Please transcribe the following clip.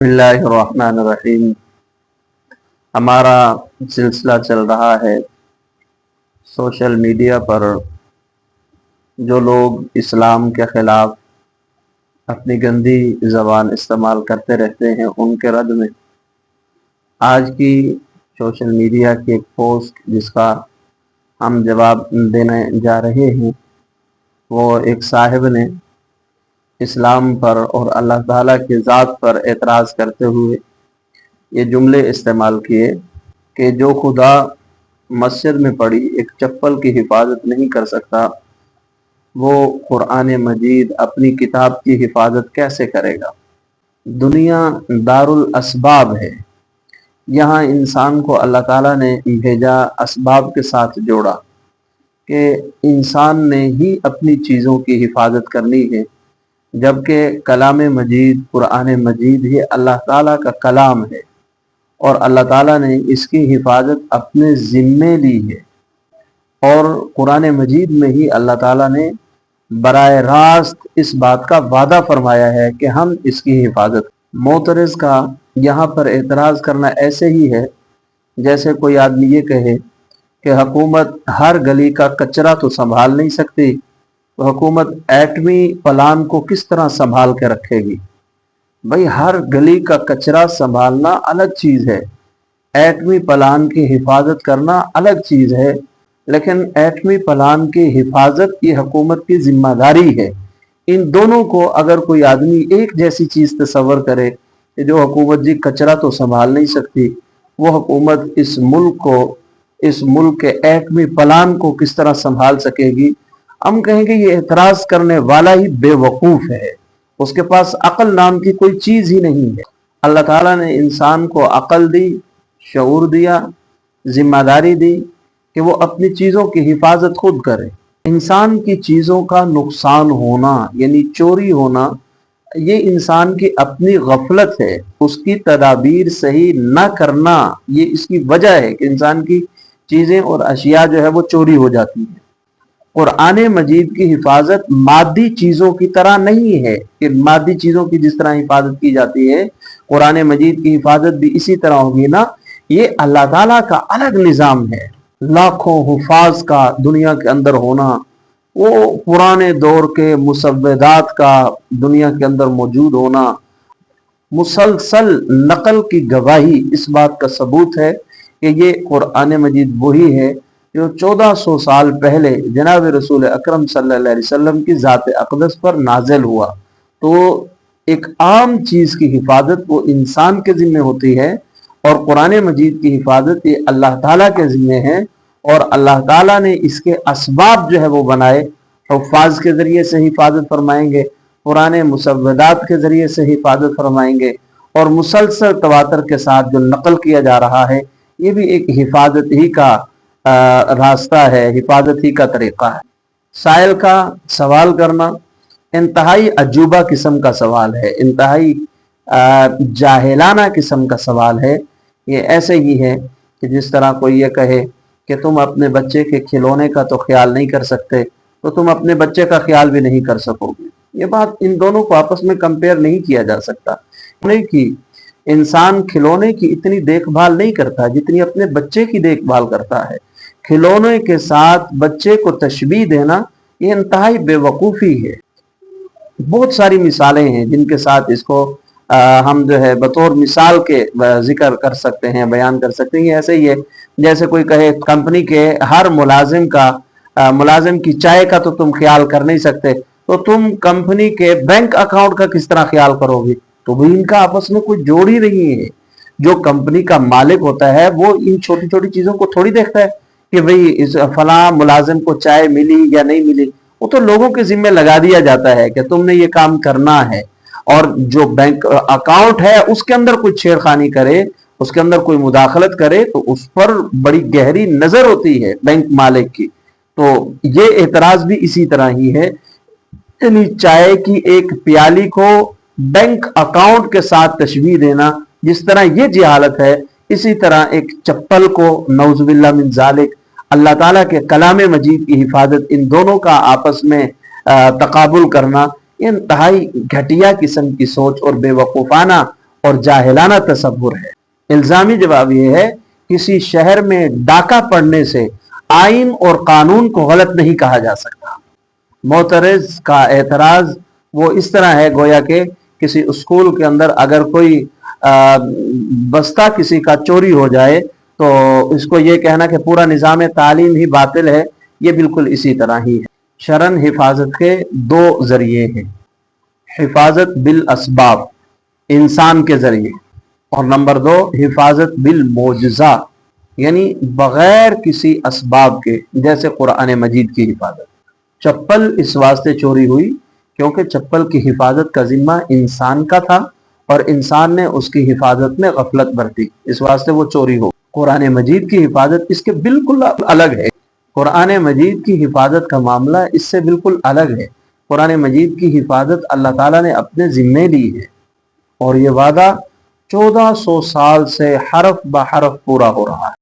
بسم اللہ الرحمن الرحیم۔ ہمارا سلسلہ چل رہا ہے سوشل میڈیا پر جو لوگ اسلام کے خلاف اپنی گندی زبان استعمال کرتے رہتے ہیں ان کے رد میں۔ آج کی سوشل میڈیا کی ایک پوسٹ جس کا ہم جواب دینے جا رہے ہیں، وہ ایک صاحب نے اسلام پر اور اللہ تعالیٰ کی ذات پر اعتراض کرتے ہوئے یہ جملے استعمال کیے کہ جو خدا مسجد میں پڑی ایک چپل کی حفاظت نہیں کر سکتا، وہ قرآن مجید اپنی کتاب کی حفاظت کیسے کرے گا؟ دنیا دارالاسباب ہے، یہاں انسان کو اللہ تعالیٰ نے بھیجا، اسباب کے ساتھ جوڑا کہ انسان نے ہی اپنی چیزوں کی حفاظت کرنی ہے، جبکہ کلام مجید قرآن مجید ہی اللہ تعالیٰ کا کلام ہے اور اللہ تعالیٰ نے اس کی حفاظت اپنے ذمے لی ہے، اور قرآن مجید میں ہی اللہ تعالیٰ نے براہ راست اس بات کا وعدہ فرمایا ہے کہ ہم اس کی حفاظت۔ معترض کا یہاں پر اعتراض کرنا ایسے ہی ہے جیسے کوئی آدمی یہ کہے کہ حکومت ہر گلی کا کچرا تو سنبھال نہیں سکتی، تو حکومت ایٹمی پلان کو کس طرح سنبھال کے رکھے گی؟ بھئی ہر گلی کا کچرا سنبھالنا الگ چیز ہے، ایٹمی پلان کی حفاظت کرنا الگ چیز ہے، لیکن ایٹمی پلان کی حفاظت یہ حکومت کی ذمہ داری ہے۔ ان دونوں کو اگر کوئی آدمی ایک جیسی چیز تصور کرے کہ جو حکومت جی کچرا تو سنبھال نہیں سکتی، وہ حکومت اس ملک کے ایٹمی پلان کو کس طرح سنبھال سکے گی؟ ہم کہیں گے یہ اعتراض کرنے والا ہی بے وقوف ہے، اس کے پاس عقل نام کی کوئی چیز ہی نہیں ہے۔ اللہ تعالیٰ نے انسان کو عقل دی، شعور دیا، ذمہ داری دی کہ وہ اپنی چیزوں کی حفاظت خود کرے۔ انسان کی چیزوں کا نقصان ہونا یعنی چوری ہونا، یہ انسان کی اپنی غفلت ہے، اس کی تدابیر صحیح نہ کرنا، یہ اس کی وجہ ہے کہ انسان کی چیزیں اور اشیاء جو ہے وہ چوری ہو جاتی ہیں۔ قرآن مجید کی حفاظت مادی چیزوں کی طرح نہیں ہے کہ مادی چیزوں کی جس طرح حفاظت کی جاتی ہے، قرآن مجید کی حفاظت بھی اسی طرح ہوگی نا۔ یہ اللہ تعالیٰ کا الگ نظام ہے، لاکھوں حفاظ کا دنیا کے اندر ہونا، وہ پرانے دور کے مسودات کا دنیا کے اندر موجود ہونا، مسلسل نقل کی گواہی اس بات کا ثبوت ہے کہ یہ قرآن مجید وہی ہے جو 1400 سال پہلے جناب رسول اکرم صلی اللہ علیہ وسلم کی ذات اقدس پر نازل ہوا۔ تو ایک عام چیز کی حفاظت وہ انسان کے ذمہ ہوتی ہے، اور قرآن مجید کی حفاظت یہ اللہ تعالیٰ کے ذمہ ہے، اور اللہ تعالیٰ نے اس کے اسباب جو ہے وہ بنائے، حفاظ کے ذریعے سے حفاظت فرمائیں گے، پرانے مسودات کے ذریعے سے حفاظت فرمائیں گے، اور مسلسل تواتر کے ساتھ جو نقل کیا جا رہا ہے یہ بھی ایک حفاظت ہی کا راستہ ہے، حفاظت ہی کا طریقہ ہے۔ سائل کا سوال کرنا انتہائی عجوبہ قسم کا سوال ہے، انتہائی جاہلانہ قسم کا سوال ہے۔ یہ ایسے ہی ہے کہ جس طرح کوئی یہ کہے کہ تم اپنے بچے کے کھلونے کا تو خیال نہیں کر سکتے، تو تم اپنے بچے کا خیال بھی نہیں کر سکو گے۔ یہ بات ان دونوں کو آپس میں کمپیئر نہیں کیا جا سکتا۔ انسان کھلونے کی اتنی دیکھ بھال نہیں کرتا جتنی اپنے بچے کی دیکھ بھال کرتا ہے۔ کھلونے کے ساتھ بچے کو تشبیہ دینا یہ انتہائی بے وقوفی ہے۔ بہت ساری مثالیں ہیں جن کے ساتھ اس کو ہم جو ہے بطور مثال کے ذکر کر سکتے ہیں، بیان کر سکتے ہیں۔ یہ ایسے ہی ہے جیسے کوئی کہے کمپنی کے ہر ملازم کی چائے کا تو تم خیال کر نہیں سکتے، تو تم کمپنی کے بینک اکاؤنٹ کا کس طرح خیال کرو گے؟ تو بھی ان کا آپس میں کوئی جوڑ ہی نہیں ہے۔ جو کمپنی کا مالک ہوتا ہے وہ ان چھوٹی چھوٹی چیزوں کو تھوڑی دیکھتا ہے کہ بھئی اس فلاں ملازم کو چائے ملی یا نہیں ملی، وہ تو لوگوں کے ذمہ لگا دیا جاتا ہے کہ تم نے یہ کام کرنا ہے۔ اور جو بینک اکاؤنٹ ہے اس کے اندر کوئی چھیڑخانی کرے، اس کے اندر کوئی مداخلت کرے، تو اس پر بڑی گہری نظر ہوتی ہے بینک مالک کی۔ تو یہ اعتراض بھی اسی طرح ہی ہے، یعنی چائے کی ایک پیالی کو بینک اکاؤنٹ کے ساتھ تشبیہ دینا، جس طرح یہ جہالت ہے، اسی طرح ایک چپل کو نعوذ باللہ من ذالک اللہ تعالیٰ کے کلام مجید کی حفاظت، ان دونوں کا آپس میں تقابل کرنا، یہ انتہائی گھٹیا قسم کی سوچ اور بے وقوفانہ اور جاہلانہ تصور ہے۔ الزامی جواب یہ ہے کسی شہر میں ڈاکہ پڑنے سے آئین اور قانون کو غلط نہیں کہا جا سکتا۔ معترض کا اعتراض وہ اس طرح ہے گویا کہ کسی اسکول کے اندر اگر کوئی بستہ کسی کا چوری ہو جائے تو اس کو یہ کہنا کہ پورا نظام تعلیم ہی باطل ہے، یہ بالکل اسی طرح ہی ہے۔ شرعاً حفاظت کے دو ذریعے ہیں، حفاظت بالاسباب انسان کے ذریعے، اور نمبر دو حفاظت بالمعجزہ یعنی بغیر کسی اسباب کے، جیسے قرآن مجید کی حفاظت۔ چپل اس واسطے چوری ہوئی کیونکہ چپل کی حفاظت کا ذمہ انسان کا تھا اور انسان نے اس کی حفاظت میں غفلت برتی، اس واسطے وہ چوری ہو۔ قرآن مجید کی حفاظت اس کے بالکل الگ ہے۔ قرآن مجید کی حفاظت کا معاملہ اس سے بالکل الگ ہے۔ قرآن مجید کی حفاظت اللہ تعالیٰ نے اپنے ذمے لی ہے اور یہ وعدہ 1400 سال سے حرف بحرف پورا ہو رہا ہے۔